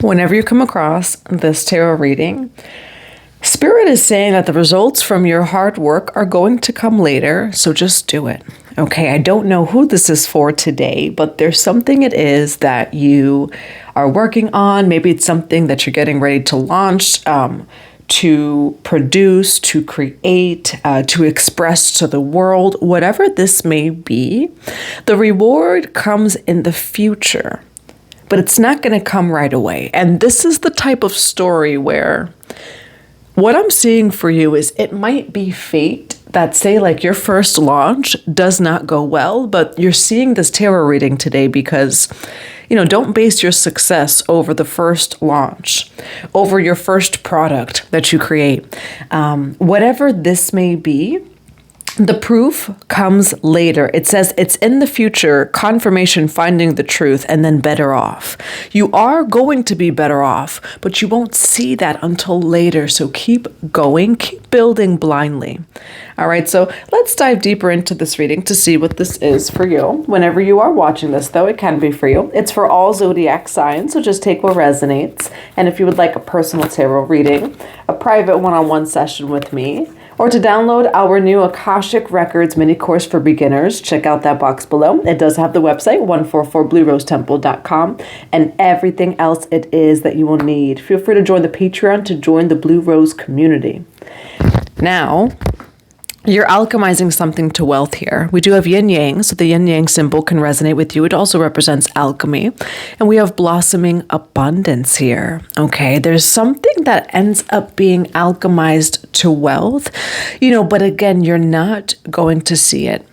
Whenever you come across this tarot reading, Spirit is saying that the results from your hard work are going to come later, so just do it. Okay, I don't know who this is for today, but there's something it is that you are working on. Maybe it's something that you're getting ready to launch, to produce, to create, to express to the world, whatever this may be. The reward comes in the future, but it's not going to come right away. And this is the type of story where what I'm seeing for you is it might be fate that, say, like your first launch does not go well, but you're seeing this tarot reading today because, don't base your success over the first launch, over your first product that you create. Whatever this may be, the proof comes later. It says it's in the future, confirmation, finding the truth, and then better off. You are going to be better off, but you won't see that until later. So keep going, keep building blindly. All right, so let's dive deeper into this reading to see what this is for you. Whenever you are watching this, though, it can be for you. It's for all zodiac signs, so just take what resonates. And if you would like a personal tarot reading, a private one-on-one session with me, or to download our new Akashic Records mini course for beginners, check out that box below. It does have the website, 144bluerosetemple.com, and everything else it is that you will need. Feel free to join the Patreon to join the Blue Rose community. Now, you're alchemizing something to wealth here. We do have yin-yang, so the yin-yang symbol can resonate with you. It also represents alchemy. And we have blossoming abundance here. Okay, there's something that ends up being alchemized to wealth, but again, you're not going to see it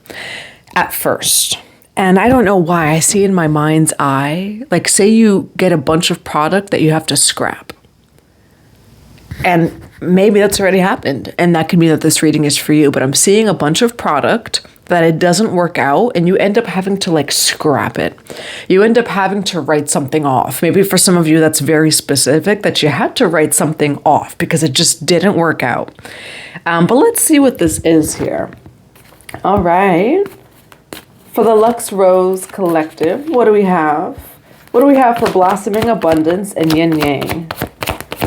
at first. And I don't know why. I see in my mind's eye, like say you get a bunch of product that you have to scrap. And maybe that's already happened, and that could mean that this reading is for you, but I'm seeing a bunch of product that it doesn't work out, and you end up having to scrap it. You end up having to write something off. Maybe for some of you that's very specific, that you had to write something off because it just didn't work out. But let's see what this is here. All right. For the Lux Rose Collective, what do we have? What do we have for blossoming abundance and yin-yang?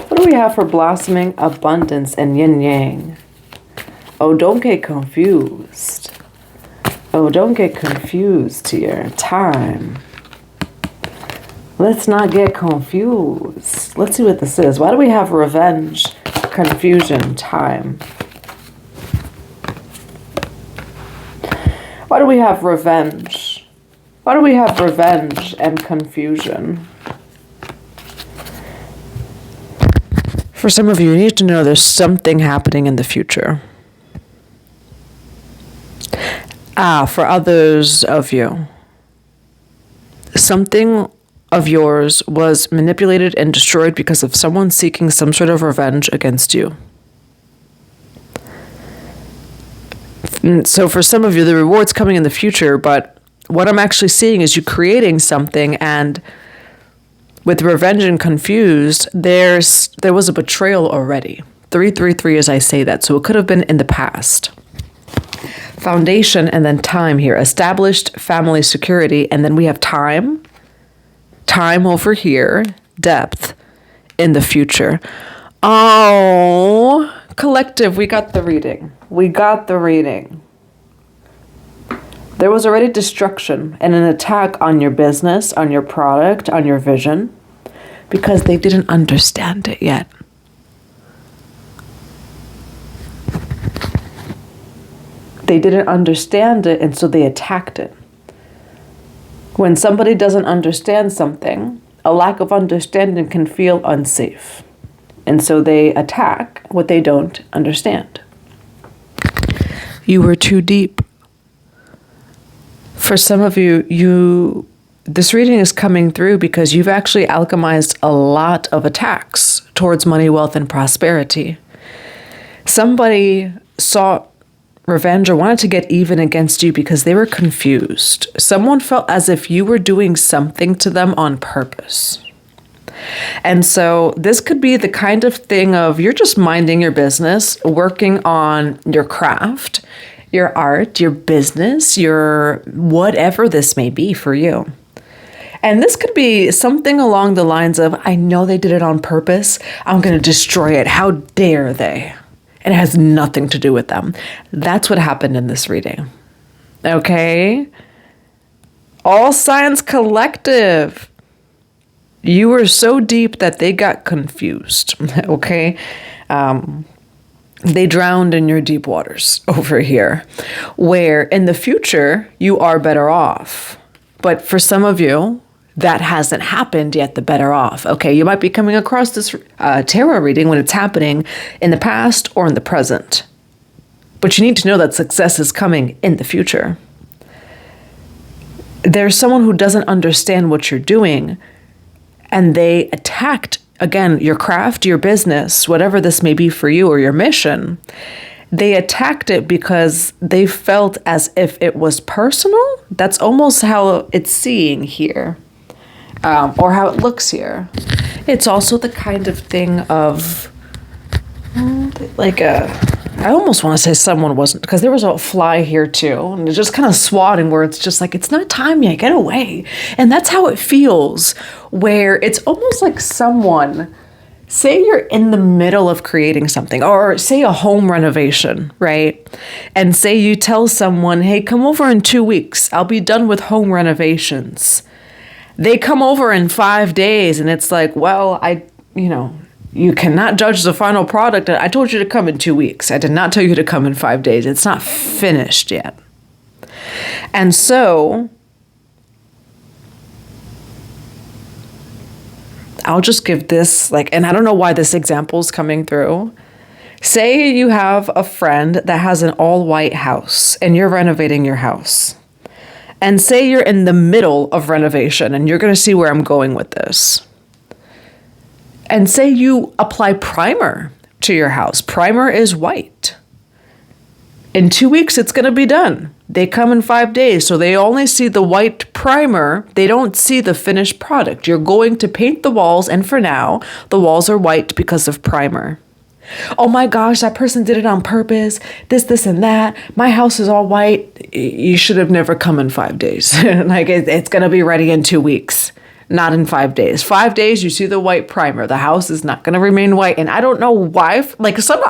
What do we have for blossoming abundance and yin-yang? Oh, don't get confused. Oh, don't get confused here. Time. Let's not get confused. Let's see what this is. Why do we have revenge, confusion, time? Why do we have revenge? Why do we have revenge and confusion? For some of you, you need to know there's something happening in the future. For others of you, something of yours was manipulated and destroyed because of someone seeking some sort of revenge against you. So for some of you, the reward's coming in the future, but what I'm actually seeing is you creating something, and with revenge and confused, there was a betrayal already. 333 as I say that, so it could have been in the past. Foundation and then time here. Established family security, and then we have time. Time over here. Depth in the future. Oh, collective, we got the reading. We got the reading. There was already destruction and an attack on your business, on your product, on your vision, because they didn't understand it yet. They didn't understand it, and so they attacked it. When somebody doesn't understand something, a lack of understanding can feel unsafe. And so they attack what they don't understand. You were too deep. For some of you, this reading is coming through because you've actually alchemized a lot of attacks towards money, wealth, and prosperity. Somebody sought revenge or wanted to get even against you because they were confused. Someone felt as if you were doing something to them on purpose. And so this could be the kind of thing of you're just minding your business, working on your craft, your art, your business, your whatever this may be for you. And this could be something along the lines of, I know they did it on purpose. I'm going to destroy it. How dare they? And it has nothing to do with them. That's what happened in this reading. Okay? All signs collective. You were so deep that they got confused. Okay? They drowned in your deep waters over here, where in the future, you are better off. But for some of you, that hasn't happened yet, the better off. Okay, you might be coming across this tarot reading when it's happening in the past or in the present. But you need to know that success is coming in the future. There's someone who doesn't understand what you're doing, and they attacked, again, your craft, your business, whatever this may be for you or your mission. They attacked it because they felt as if it was personal. That's almost how it's seeing here, or how it looks here. It's also the kind of thing of, I almost want to say someone wasn't, because there was a fly here too, and it's just kind of swatting where it's just like, it's not time yet, get away. And that's how it feels, where it's almost like someone, say you're in the middle of creating something, or say a home renovation, right? And say you tell someone, hey, come over in 2 weeks. I'll be done with home renovations. They come over in 5 days, and it's like, well, you cannot judge the final product. I told you to come in 2 weeks. I did not tell you to come in 5 days. It's not finished yet. And so I'll just give this, and I don't know why this example is coming through. Say you have a friend that has an all-white house and you're renovating your house. And say you're in the middle of renovation, and you're going to see where I'm going with this. And say you apply primer to your house. Primer is white. In 2 weeks, it's going to be done. They come in 5 days, so they only see the white primer. They don't see the finished product. You're going to paint the walls, and for now, the walls are white because of primer. Oh my gosh, that person did it on purpose. This, and that. My house is all white. You should have never come in 5 days. It's going to be ready in 2 weeks. Not in 5 days. 5 days, you see the white primer. The house is not going to remain white. And I don't know why.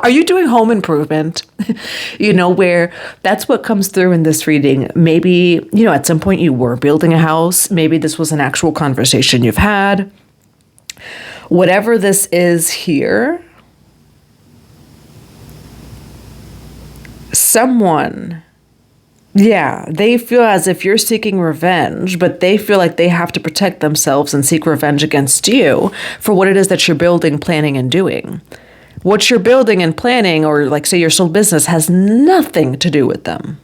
Are you doing home improvement? Where that's what comes through in this reading. Maybe, at some point you were building a house. Maybe this was an actual conversation you've had. Whatever this is here, someone, they feel as if you're seeking revenge, but they feel like they have to protect themselves and seek revenge against you for what it is that you're building, planning, and doing. What you're building and planning, or say your soul business, has nothing to do with them.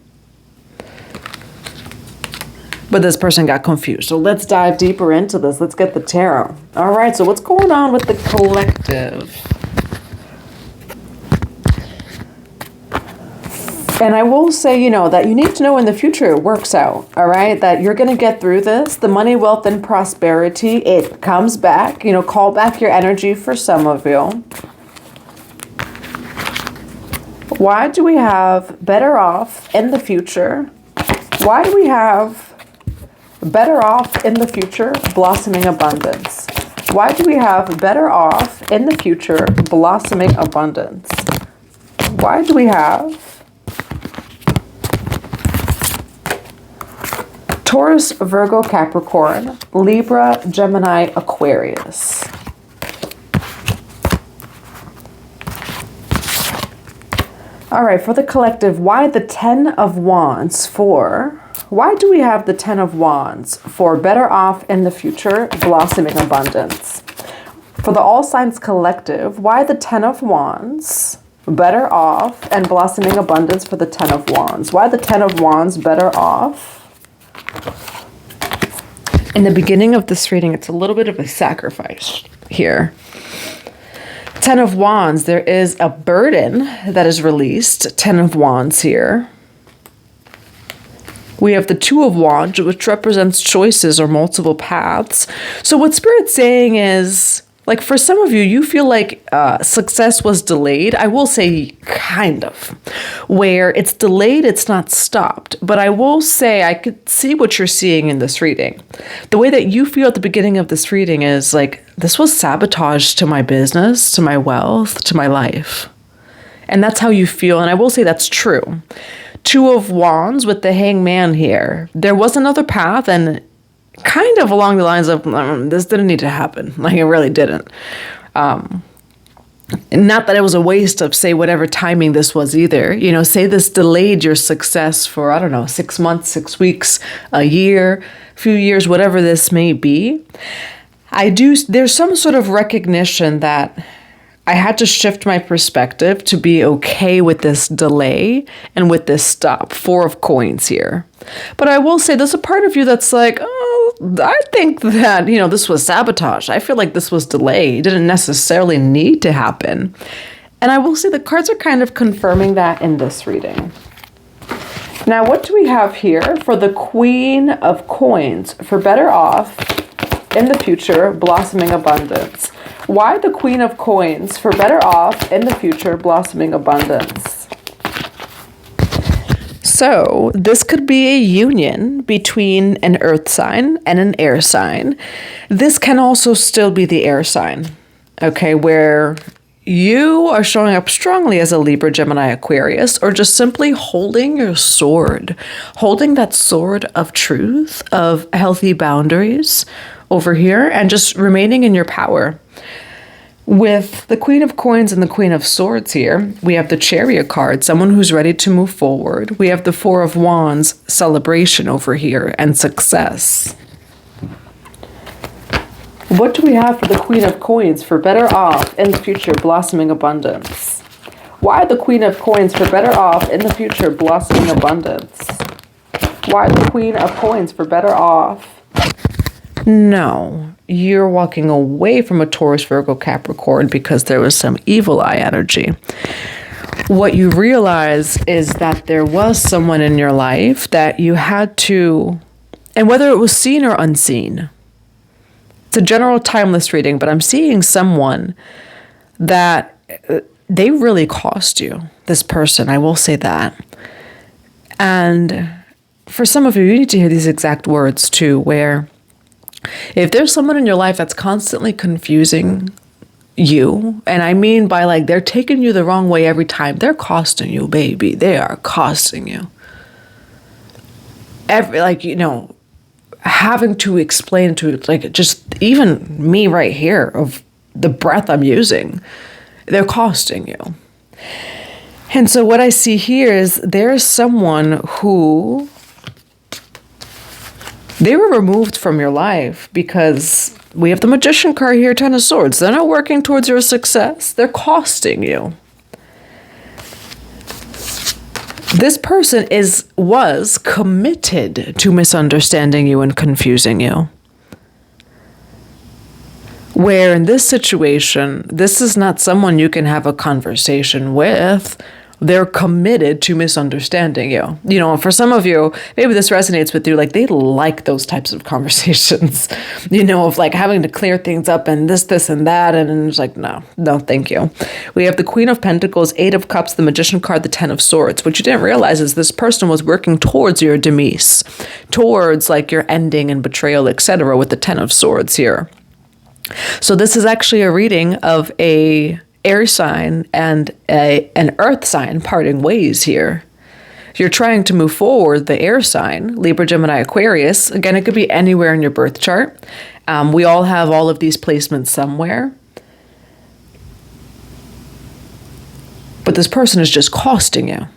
But this person got confused. So let's dive deeper into this. Let's get the tarot. All right, so what's going on with the collective? And I will say, that you need to know in the future it works out, all right? That you're going to get through this. The money, wealth, and prosperity, it comes back. Call back your energy for some of you. Why do we have better off in the future? Why do we have better off in the future, blossoming abundance? Why do we have better off in the future, blossoming abundance? Why do we have Taurus, Virgo, Capricorn, Libra, Gemini, Aquarius? All right, for the collective, why the 10 of Wands for? Why do we have the 10 of Wands for better off in the future, blossoming abundance? For the All Signs collective, why the 10 of Wands, better off, and blossoming abundance for the 10 of Wands? Why the 10 of Wands, better off? In the beginning of this reading, it's a little bit of a sacrifice here. 10 of Wands, there is a burden that is released. 10 of Wands here. We have the 2 of Wands, which represents choices or multiple paths. So what Spirit's saying is, Like for some of you, you feel like success was delayed. I will say kind of. Where it's delayed, it's not stopped. But I will say I could see what you're seeing in this reading. The way that you feel at the beginning of this reading is like, this was sabotage to my business, to my wealth, to my life. And that's how you feel. And I will say that's true. Two of Wands with the Hangman here. There was another path, and kind of along the lines of, this didn't need to happen. Like, it really didn't. Not that it was a waste of, say, whatever timing this was either. You know, say this delayed your success for, I don't know, 6 months, 6 weeks, a year, a few years, whatever this may be. There's some sort of recognition that I had to shift my perspective to be okay with this delay and with this stop. 4 of Coins here. But I will say there's a part of you that's like, oh, I think that, this was sabotage. I feel like this was delay. It didn't necessarily need to happen. And I will say the cards are kind of confirming that in this reading. Now, what do we have here for the Queen of Coins? For better off in the future, blossoming abundance. Why the Queen of Coins? For better off in the future, blossoming abundance. So this could be a union between an earth sign and an air sign. This can also still be the air sign, okay, where you are showing up strongly as a Libra, Gemini, Aquarius, or just simply holding your sword, holding that sword of truth, of healthy boundaries over here, and just remaining in your power. With the Queen of Coins and the Queen of Swords here, we have the Chariot card, someone who's ready to move forward. We have the 4 of Wands, celebration over here, and success. What do we have for the Queen of Coins? For better off in the future, blossoming abundance. Why the Queen of Coins? For better off in the future, blossoming abundance. Why the Queen of Coins? For better off. No, you're walking away from a Taurus, Virgo, Capricorn because there was some evil eye energy. What you realize is that there was someone in your life that you had to, and whether it was seen or unseen, it's a general timeless reading, but I'm seeing someone that they really cost you, this person, I will say that. And for some of you, you need to hear these exact words too, where if there's someone in your life that's constantly confusing you, and I mean by like they're taking you the wrong way every time, they're costing you, baby. They are costing you. Having to explain to like just even me right here of the breath I'm using, they're costing you. And so what I see here is there's someone who they were removed from your life because we have the Magician card here, 10 of Swords. They're not working towards your success. They're costing you. This person was committed to misunderstanding you and confusing you. Where in this situation, this is not someone you can have a conversation with. They're committed to misunderstanding you. For some of you, maybe this resonates with you, like they like those types of conversations, of like having to clear things up and this and that. And it's like, no, thank you. We have the Queen of Pentacles, 8 of Cups, the Magician card, the 10 of Swords. What you didn't realize is this person was working towards your demise, towards like your ending and betrayal, etc. with the 10 of Swords here. So this is actually a reading of a air sign and an earth sign parting ways here. You're trying to move forward, the air sign, Libra, Gemini, Aquarius. Again, it could be anywhere in your birth chart. We all have all of these placements somewhere. But this person is just costing you.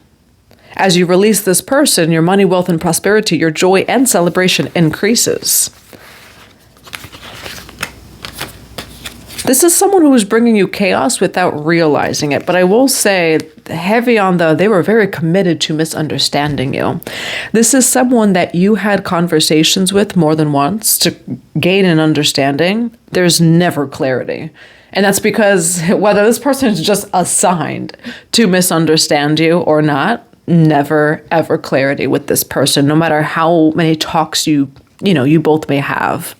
As you release this person, your money, wealth, and prosperity, your joy and celebration increases. This is someone who is bringing you chaos without realizing it. But I will say, heavy on they were very committed to misunderstanding you. This is someone that you had conversations with more than once to gain an understanding. There's never clarity. And that's because whether this person is just assigned to misunderstand you or not, never, ever clarity with this person, no matter how many talks you both may have.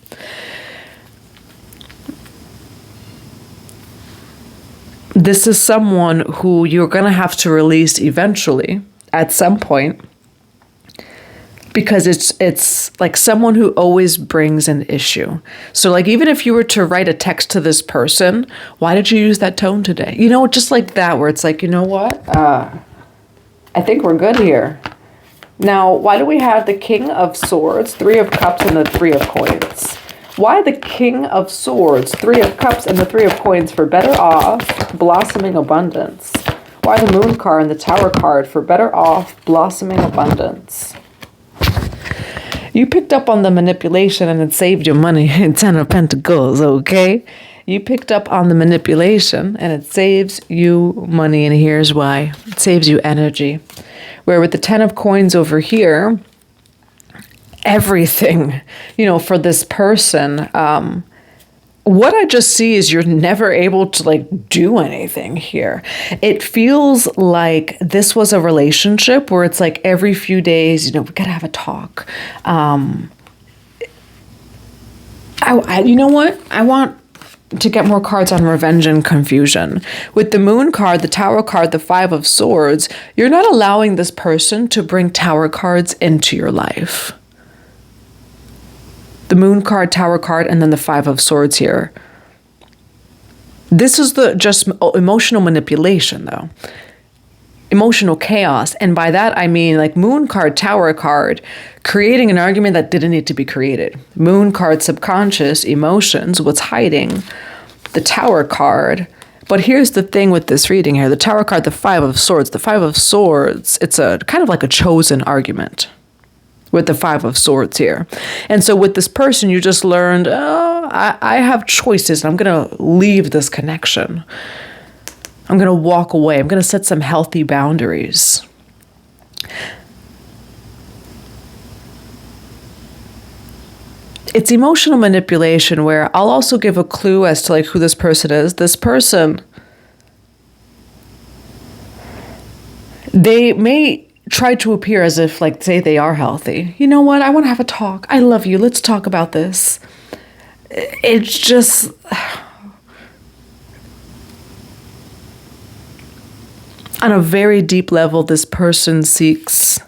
This is someone who you're going to have to release eventually at some point, because it's like someone who always brings an issue. So like, even if you were to write a text to this person, why did you use that tone today? You know, just like that, where it's like, you know what? I think we're good here. Now, why do we have the King of Swords, Three of Cups, and the Three of Coins? Why the King of Swords, Three of Cups, and the Three of Coins for better off, blossoming abundance? Why the Moon card and the Tower card for better off, blossoming abundance? You picked up on the manipulation and it saved you money. Ten of Pentacles, okay? You picked up on the manipulation and it saves you money, and here's why. It saves you energy. Where with the Ten of Coins over here, everything, you know, for this person, what I just see is you're never able to like do anything here. It feels like this was a relationship where it's like every few days, you know, we gotta have a talk. You know what? I want to get more cards on revenge and confusion. With the Moon card, the Tower card, the Five of Swords, you're not allowing this person to bring Tower cards into your life. The Moon card, Tower card, and then the Five of Swords here. This is the just emotional manipulation, though. Emotional chaos. And by that, I mean like Moon card, Tower card, creating an argument that didn't need to be created. Moon card, subconscious, emotions, what's hiding. The Tower card. But here's the thing with this reading here. The Tower card, the Five of Swords. The Five of Swords, it's a kind of like a chosen argument with the Five of Swords here. And so with this person, you just learned, I have choices, and I'm going to leave this connection. I'm going to walk away. I'm going to set some healthy boundaries. It's emotional manipulation, where I'll also give a clue as to like who this person is. This person, they may try to appear as if, like, say they are healthy. You know what? I want to have a talk. I love you. Let's talk about this. It's just... on a very deep level, this person seeks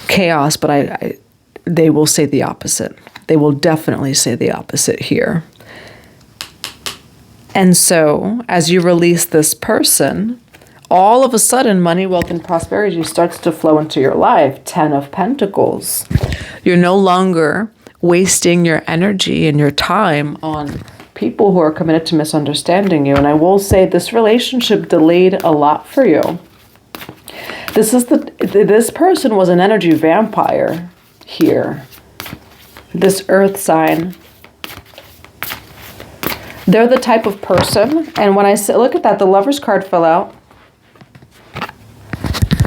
chaos, but they will say the opposite. They will definitely say the opposite here. And so, as you release this person, all of a sudden, money, wealth, and prosperity starts to flow into your life. 10 of Pentacles. You're no longer wasting your energy and your time on people who are committed to misunderstanding you. And I will say this relationship delayed a lot for you. This person was an energy vampire here. This earth sign. They're the type of person, and when I say, look at that, the Lover's card fell out.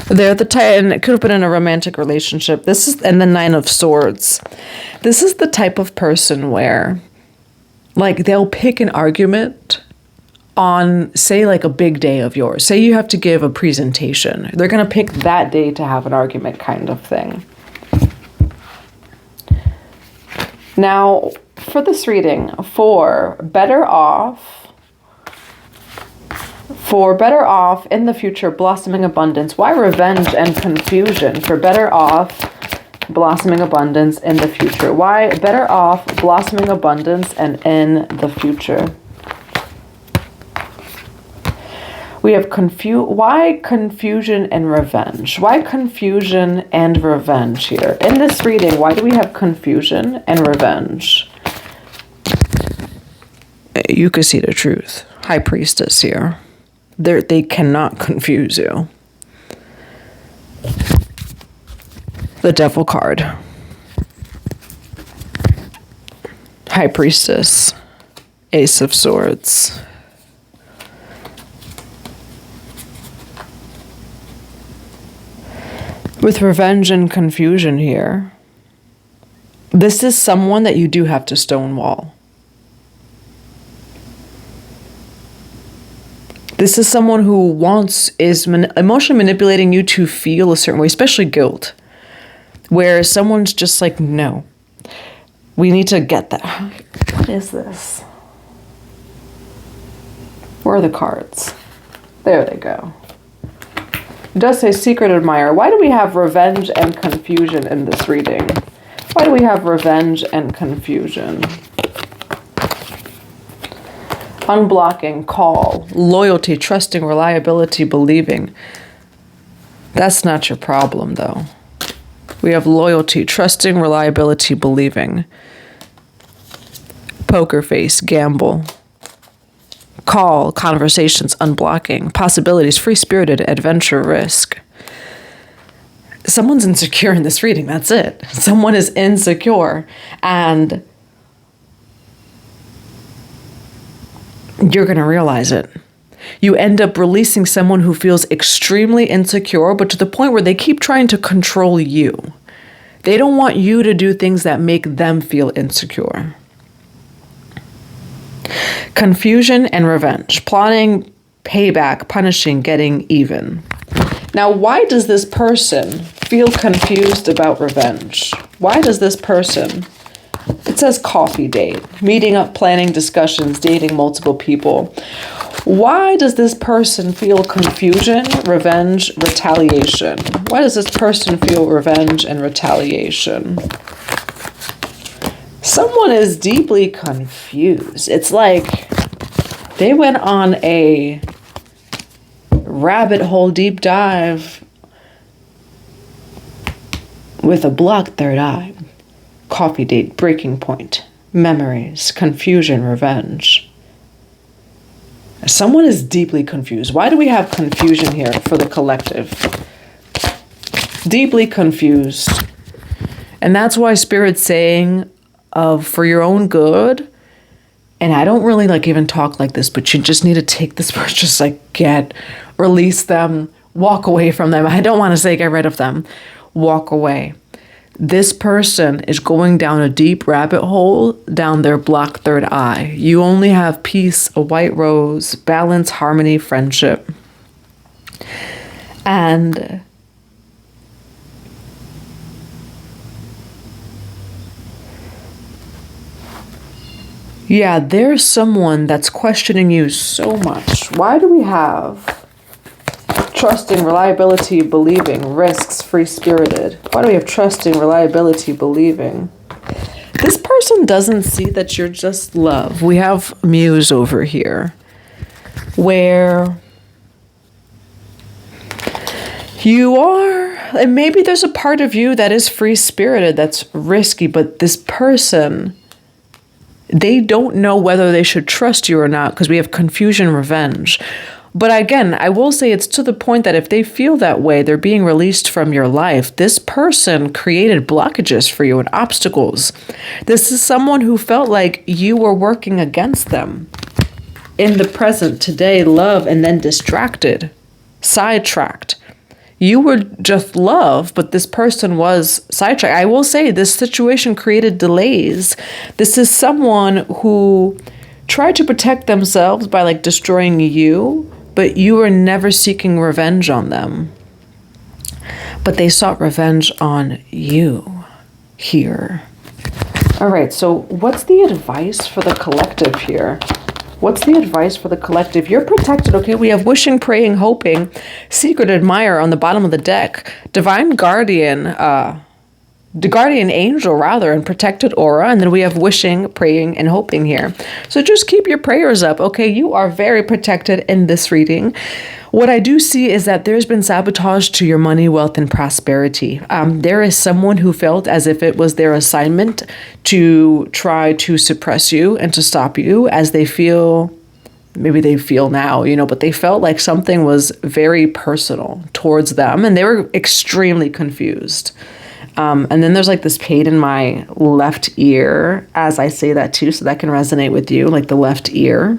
They're the type, and it could have been in a romantic relationship. This is, and the Nine of Swords. This is the type of person where, like, they'll pick an argument on, say, like a big day of yours. Say you have to give a presentation. They're going to pick that day to have an argument, kind of thing. Now, for this reading, for better off in the future, blossoming abundance. Why revenge and confusion? For better off, blossoming abundance in the future. Why better off, blossoming abundance, and in the future? We have why confusion and revenge? Why confusion and revenge here? In this reading, why do we have confusion and revenge? You can see the truth. High Priestess here. They cannot confuse you. The Devil card. High Priestess. Ace of Swords. With revenge and confusion here, this is someone that you do have to stonewall. This is someone who is emotionally manipulating you to feel a certain way, especially guilt, where someone's just like, no, we need to get that. What is this? Where are the cards? There they go. It does say secret admirer. Why do we have revenge and confusion in this reading? Why do we have revenge and confusion? Unblocking, call, loyalty, trusting, reliability, believing. That's not your problem, though. We have loyalty, trusting, reliability, believing. Poker face, gamble. Call, conversations, unblocking. Possibilities, free-spirited, adventure, risk. Someone's insecure in this reading, that's it. Someone is insecure. And you're going to realize it. You end up releasing someone who feels extremely insecure, but to the point where they keep trying to control you. They don't want you to do things that make them feel insecure. Confusion and revenge. Plotting, payback, punishing, getting even. Now, why does this person feel confused about revenge? Why does this person... It says coffee date, meeting up, planning discussions, dating multiple people. Why does this person feel confusion, revenge, retaliation? Why does this person feel revenge and retaliation? Someone is deeply confused. It's like they went on a rabbit hole deep dive with a blocked third eye. Coffee date, breaking point, memories, confusion, revenge. Someone is deeply confused. Why do we have confusion here for the collective? Deeply confused. And that's why Spirit's saying for your own good, and I don't really even talk like this, but you just need to take this person, just release them, walk away from them. I don't want to say get rid of them. Walk away. This person is going down a deep rabbit hole down their blocked third eye. You only have peace, a white rose, balance, harmony, friendship. And yeah, there's someone that's questioning you so much. Why do we have trusting, reliability, believing, risks, free-spirited? Why do we have trusting, reliability, believing? This person doesn't see that you're just love. We have Muse over here, where you are, and maybe there's a part of you that is free-spirited, that's risky, but this person, they don't know whether they should trust you or not, because we have confusion, revenge. But again, I will say it's to the point that if they feel that way, they're being released from your life. This person created blockages for you and obstacles. This is someone who felt like you were working against them. In the present, today, love, and then distracted, sidetracked. You were just love, but this person was sidetracked. I will say this situation created delays. This is someone who tried to protect themselves by destroying you, but you were never seeking revenge on them. But they sought revenge on you here. All right, so what's the advice for the collective here? What's the advice for the collective? You're protected, okay? We have wishing, praying, hoping, secret admirer on the bottom of the deck, divine guardian, the guardian angel rather, and protected aura, and then we have wishing, praying, and hoping here. So just keep your prayers up, okay? You are very protected in this reading. What I do see is that there's been sabotage to your money, wealth, and prosperity. There is someone who felt as if it was their assignment to try to suppress you and to stop you, as they feel, maybe they feel now, but they felt like something was very personal towards them, and they were extremely confused. And then there's this pain in my left ear as I say that too, so that can resonate with you, the left ear.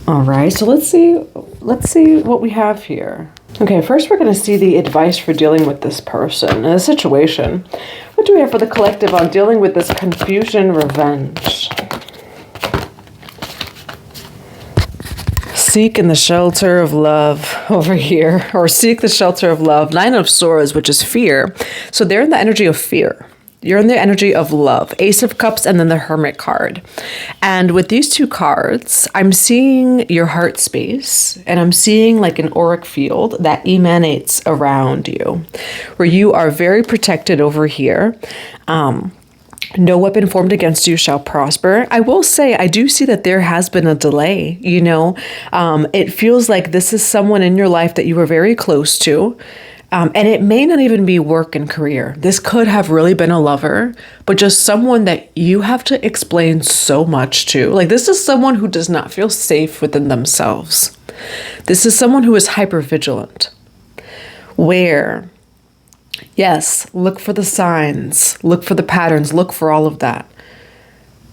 All right, so let's see what we have here. Okay, first we're going to see the advice for dealing with this person in a situation. What do we have for the collective on dealing with this confusion, revenge? Seek in the shelter of love over here, or seek the shelter of love. Nine of Swords, which is fear. So they're in the energy of fear. You're in the energy of love, Ace of Cups, and then the Hermit card. And with these two cards, I'm seeing your heart space, and I'm seeing like an auric field that emanates around you, where you are very protected over here. No weapon formed against you shall prosper. I will say, I do see that there has been a delay, you know. It feels like this is someone in your life that you were very close to. And it may not even be work and career. This could have really been a lover, but just someone that you have to explain so much to. Like, this is someone who does not feel safe within themselves. This is someone who is hypervigilant, where, yes, look for the signs, look for the patterns, look for all of that,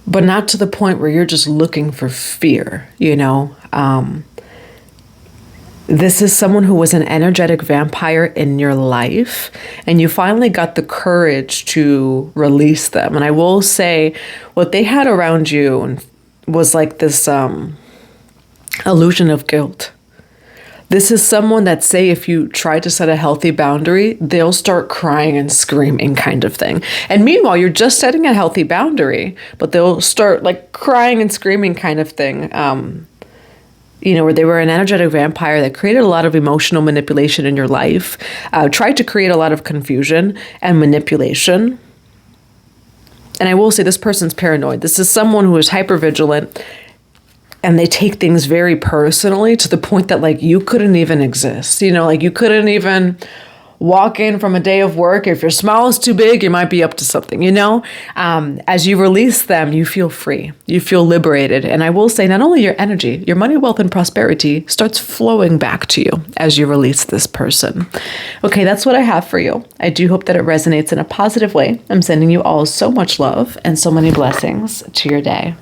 but not to the point where you're just looking for fear, you know? This is someone who was an energetic vampire in your life, and you finally got the courage to release them. And I will say, what they had around you was like this illusion of guilt. This is someone that, say, if you try to set a healthy boundary, they'll start crying and screaming kind of thing. And meanwhile, you're just setting a healthy boundary, but they'll start like crying and screaming kind of thing. You know, where they were an energetic vampire that created a lot of emotional manipulation in your life, tried to create a lot of confusion and manipulation. And I will say, this person's paranoid. This is someone who is hypervigilant, and they take things very personally to the point that like you couldn't even exist. You know, like you couldn't even walk in from a day of work. If your smile is too big, you might be up to something, you know? As you release them, you feel free, you feel liberated. And I will say, not only your energy, your money, wealth, and prosperity starts flowing back to you as you release this person. Okay, that's what I have for you. I do hope that it resonates in a positive way. I'm sending you all so much love and so many blessings to your day.